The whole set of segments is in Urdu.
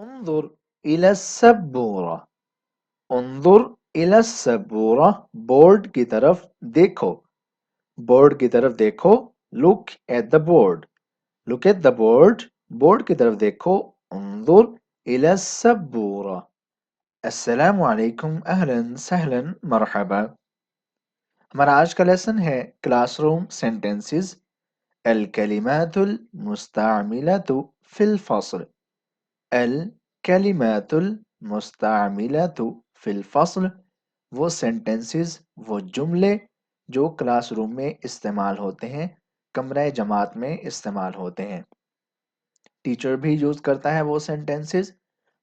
انظر الى السبورہ، انظر الى السبورہ، بورڈ کی طرف دیکھو، بورڈ کی طرف دیکھو، look at the board، look at the board، board کی طرف دیکھو، انظر الى السبورہ۔ السلام علیکم، اہلا سہلا مرحبا۔ ہمارا آج کا لیسن ہے کلاس روم سینٹینسز، الکلمات المستعملة فی الفصل، الکلمات المستعملة فی الفصل، وہ سینٹینسز، وہ جملے جو کلاس روم میں استعمال ہوتے ہیں، کمرہ جماعت میں استعمال ہوتے ہیں۔ ٹیچر بھی یوز کرتا ہے وہ سینٹینسز،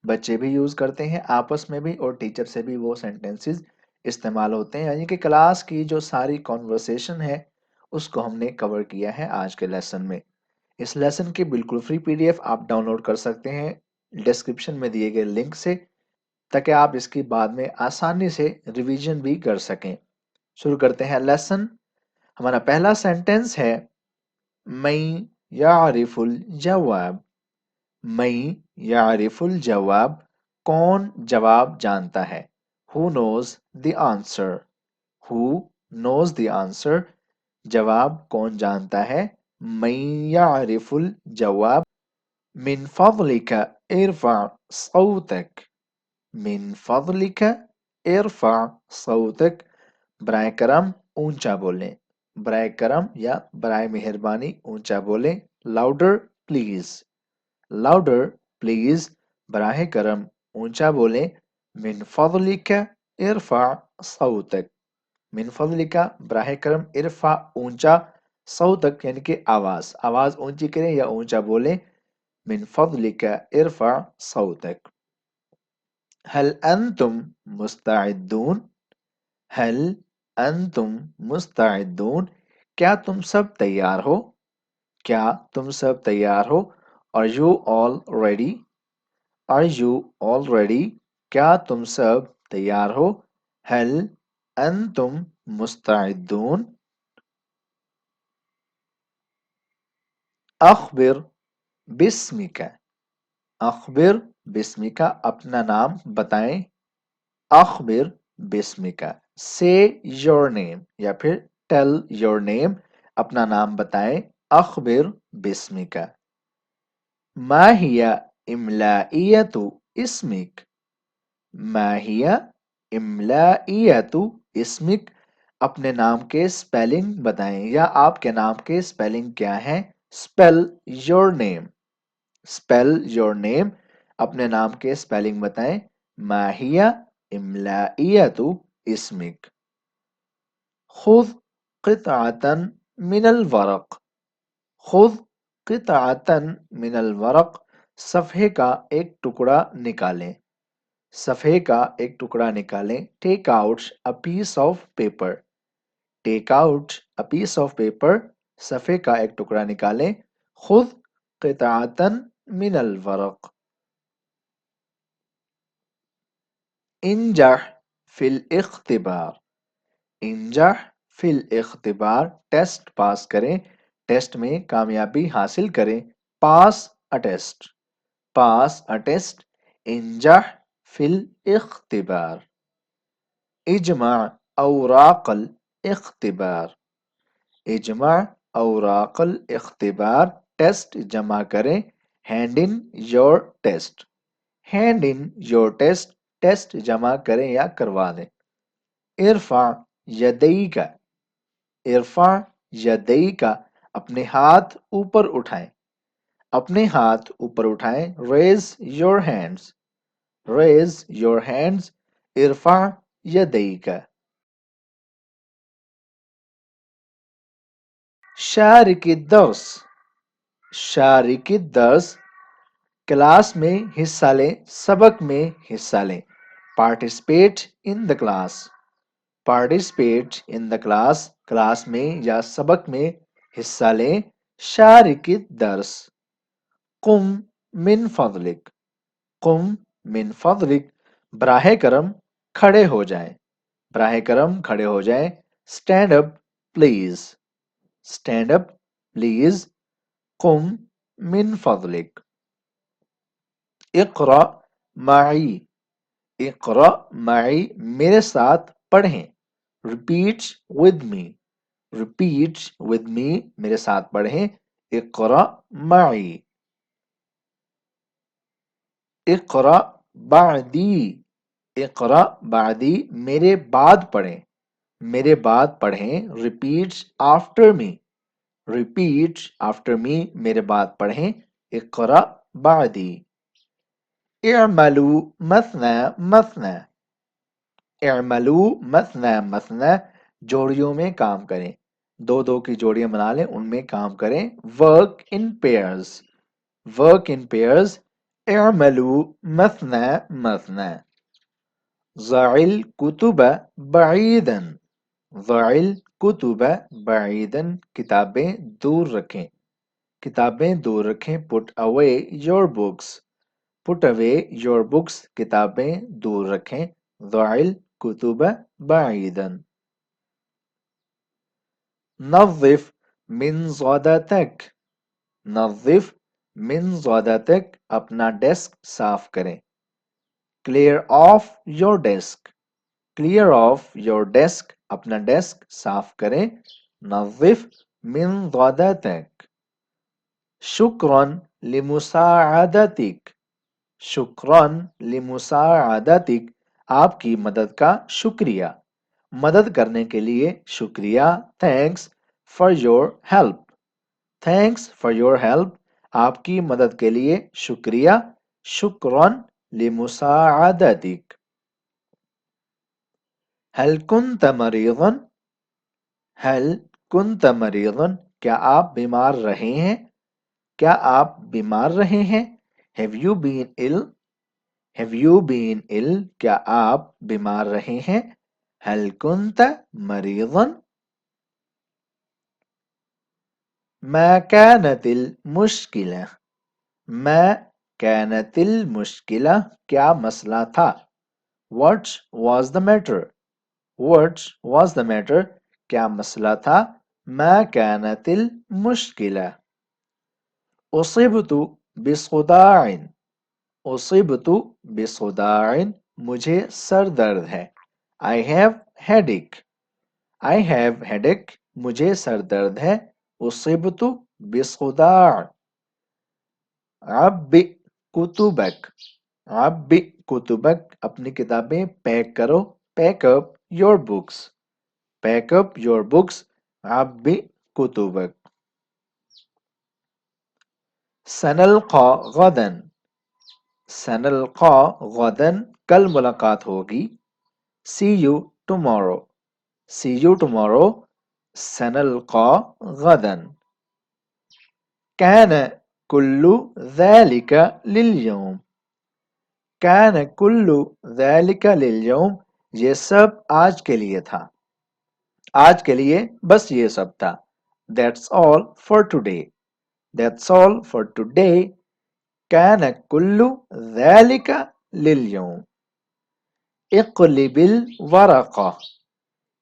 بچے بھی یوز کرتے ہیں آپس میں بھی، اور ٹیچر سے بھی وہ سینٹینسز استعمال ہوتے ہیں، یعنی کہ کلاس کی جو ساری کانورسیشن ہے اس کو ہم نے کور کیا ہے آج کے لیسن میں۔ اس لیسن کی بالکل فری پی ڈی ایف آپ ڈاؤن لوڈ کر سکتے ہیں ڈسکرپشن میں دیے گئے لنک سے، تاکہ آپ اس کی بعد میں آسانی سے ریویژن بھی کر سکیں۔ شروع کرتے ہیں لیسن۔ ہمارا پہلا سینٹینس ہے من یعرف الجواب، من یعرف الجواب، کون جواب جانتا ہے، who knows the answer، who knows the answer، جواب کون جانتا ہے، من یعرف الجواب۔ من فضلک ارفع صوتک، من فضلک ارفع صوتک، برائے کرم اونچا بولیں، برائے کرم یا برائے مہربانی اونچا بولیں، لاؤڈر پلیز، لاؤڈر پلیز، براہ کرم اونچا بولیں، من فضلک ارفع صوتک، من فضلک براہ کرم، ارفع اونچا، صوتک یعنی کہ آواز، آواز اونچی کریں یا اونچا بولیں، من فضلک ارفع صوتک۔ هل انتم مستعدون، هل انتم مستعدون، کیا تم سب تیار ہو، کیا تم سب تیار ہو، are you all ready، are you all ready، کیا تم سب تیار ہو، هل انتم مستعدون۔ اخبر باسمک، اخبر باسمک، اپنا نام بتائیں، اخبر باسمک، say your name یا پھر tell your name، اپنا نام بتائیں، اخبر باسمک۔ ما ہی املائیت اسمک، ما ہی املائیت اسمک، اپنے نام کے سپیلنگ بتائیں یا آپ کے نام کے سپیلنگ کیا ہیں، spell your name، spell your name، اپنے نام کے سپیلنگ بتائیں، ما ہی املائیت اسمک۔ خذ قطعة من الورق، خذ قطعة من الورق، صفحے کا ایک ٹکڑا نکالیں، صفحے کا ایک ٹکڑا نکالیں، take out a piece of paper, take out a piece of paper, صفحے کا ایک ٹکڑا نکالیں، خذ قطعة من الورق۔ انجح فی الاختبار، انجح فی الاختبار، ٹیسٹ پاس کریں، ٹیسٹ میں کامیابی حاصل کریں، پاس a test, pass a test, انجح فی الاختبار۔ اجمع اوراق الاختبار، اجمع اوراق الاختبار، ٹیسٹ جمع کریں، hand in your test, hand in your test, test جمع کریں یا کروا دیں۔ ارفع یدیک، ارفع یدیک، اپنے ہاتھ اوپر اٹھائیں، اپنے ہاتھ اوپر اٹھائیں، raise your hands, raise your hands, ارفع یدیک۔ شارک الدرس، شارک الدرس، کلاس میں حصہ لیں، سبق میں حصہ لیں، participate in the class, participate in the class, class میں یا سبق میں حصہ لیں، شارک الدرس۔ قم من فضلک، قم من فضلک، براہ کرم کھڑے ہو جائیں، براہ کرم کھڑے ہو جائیں، stand up please, stand up please, قم من فضلک۔ اقرأ معی، اقرأ معی میرے ساتھ پڑھیں. repeat with me، repeat with me میرے ساتھ پڑھیں. اقرأ معی. اقرأ بعدی، اقرأ بعدی میرے بعد پڑھیں، میرے بعد پڑھیں. repeat after me، repeat after me میرے بعد پڑھیں. اقرأ بعدی. اعملوا مثنى مثنى، اعملوا مثنى مثنى جوڑیوں میں کام کریں، دو دو کی جوڑیاں بنا لیں، ان میں کام کریں. work in pairs، work in pairs. اعملوا مثنى مثنى. ضع الكتب بعيدا، ضع الكتب بعيدا کتابیں دور رکھیں، کتابیں دور رکھیں. put away your books، put away your books کتابیں دور رکھیں. ضع الكتب بعيدا. نظف منضدتك، نظف منضدتك اپنا ڈیسک صاف کریں. clear off your desk، clear off your desk اپنا ڈیسک صاف کریں. نظف منضدتك. شکرا لمساعدتك، شکرا لمساعدتك آپ کی مدد کا شکریہ، مدد کرنے کے لیے شکریہ. thanks for your help، thanks for your help آپ کی مدد کے لیے شکریہ. شکرا لمساعدتك. هل كنت مريضا، هل كنت مريضا کیا آپ بیمار رہے ہیں، کیا آپ بیمار رہے ہیں. have you been ill، have you been ill کیا آپ بیمار رہے ہیں. هل كنت مريضا. ما كانت المشكلة، ما كانت المشكلة کیا مسئلہ تھا. what was the matter، what was the matter کیا مسئلہ تھا. ما كانت المشكلة. اصبت بصداع، اصبت بصداع مجھے سر درد ہے. I have headache، I have headache مجھے سر درد ہے. اصبت بصداع. عبئ کتبک، عبئ کتبک اپنی کتابیں پیک کرو. Pack up your books, pack up your books. عبئ کتبک. سنلقى غدا، سنلقى غدا کل ملاقات ہوگی. see you tomorrow، see you tomorrow. سنلقى غدا. كان كل ذلك لليوم، كان كل ذلك لليوم یہ سب آج کے لیے تھا، آج کے لیے بس یہ سب تھا. that's all for today، that's all for today. كان كل ذلك لليوم. اقلب الورقة،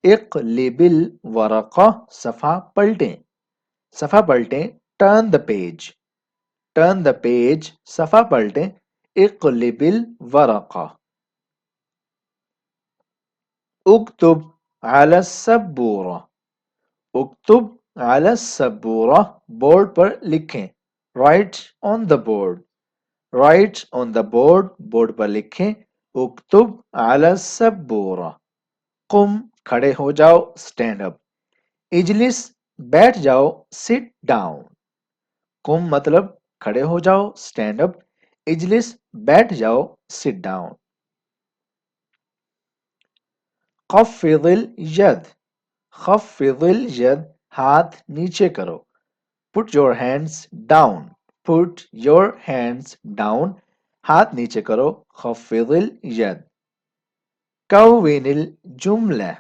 اقلب الورقة صفحہ پلٹیں، صفحہ پلٹیں. turn the page، turn the page صفحہ پلٹیں. اقلب الورقة. اکتب على السبورة، اکتب على السبورة بورڈ پر لکھیں. write on the board، write on the board board پر لکھیں. اکتب على السبورة. قم کھڑے ہو جاؤ، stand up. اجلس بیٹھ جاؤ، sit down. قم مطلب کھڑے ہو جاؤ، stand up. اجلس بیٹھ جاؤ، sit down. خفض الید، خفض الید ہاتھ نیچے کرو. put your hands down، put your hands down ہاتھ نیچے کرو. خفض الید. کون الجملہ،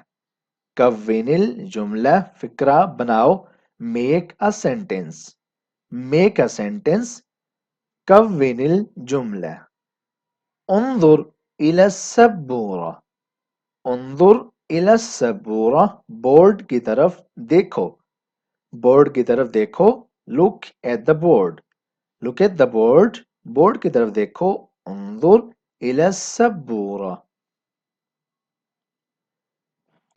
کون الجملہ فقرہ بناؤ. make a sentence، make a sentence. کون الجملہ. انظر الى السبورة، انظر الى السبورة بورڈ کی طرف دیکھو، بورڈ کی طرف دیکھو. look at the board، look at the board board کی طرف دیکھو. انظر إلى السبورة.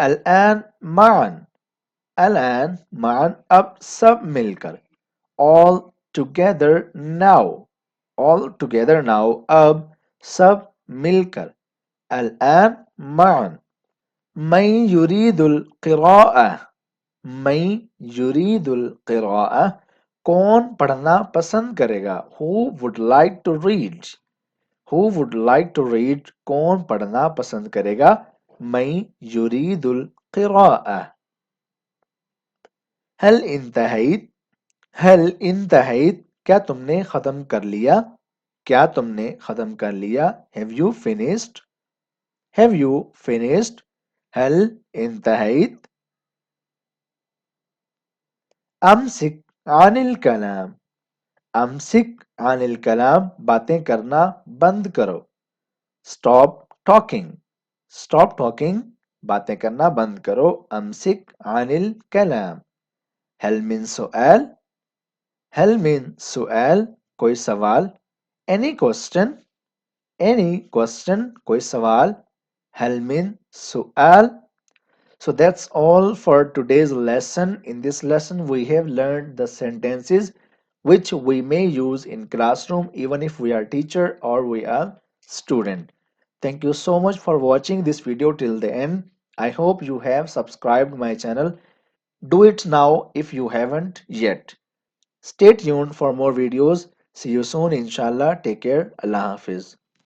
الآن معا. الآن معا اب سب مل کر. all together now. all together now اب سب مل کر. الآن معا. من يريد القراءة. من يريد القراءة کون پڑھنا پسند کرے گا. who would like to read. who would like to read کون پڑھنا پسند کرے گا. من يريد القراءة. هل انتہیت. هل انتہیت کیا تم نے ختم کر لیا. کیا تم نے ختم کر لیا. have you finished. have you finished. هل انتہیت. امسک عن الکلام. امسک عن الکلام باتیں کرنا بند کرو. stop talking. stop talking باتیں کرنا بند کرو. امسک عن الکلام. هل من سؤال. هل من سؤال کوئی سوال. any question. any question کوئی سوال. هل من سؤال. So that's all for today's lesson. In this lesson, we have learned the sentences which we may use in classroom even if we are teacher or we are student. Thank you so much for watching this video till the end. I hope you have subscribed my channel. Do it now if you haven't yet. Stay tuned for more videos. See you soon inshallah. Take care. Allah Hafiz.